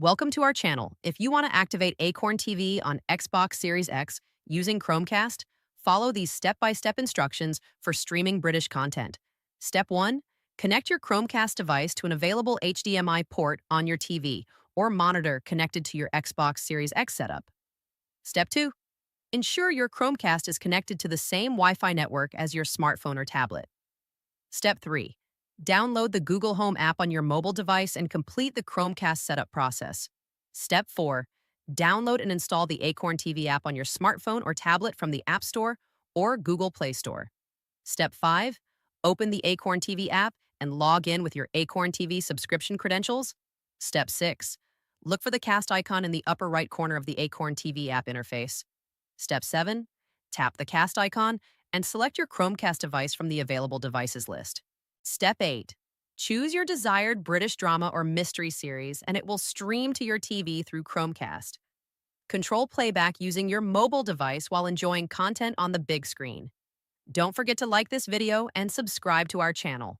Welcome to our channel. If you want to activate Acorn TV on Xbox Series X using Chromecast, follow these step-by-step instructions for streaming British content. Step 1. Connect your Chromecast device to an available HDMI port on your TV or monitor connected to your Xbox Series X setup. Step 2. Ensure your Chromecast is connected to the same Wi-Fi network as your smartphone or tablet. Step 3. Download the Google Home app on your mobile device and complete the Chromecast setup process. Step 4. Download and install the Acorn TV app on your smartphone or tablet from the App Store or Google Play Store. Step 5. Open the Acorn TV app and log in with your Acorn TV subscription credentials. Step 6. Look for the cast icon in the upper right corner of the Acorn TV app interface. Step 7. Tap the cast icon and select your Chromecast device from the available devices list. Step 8. Choose your desired British drama or mystery series and it will stream to your TV through Chromecast. Control playback using your mobile device while enjoying content on the big screen. Don't forget to like this video and subscribe to our channel.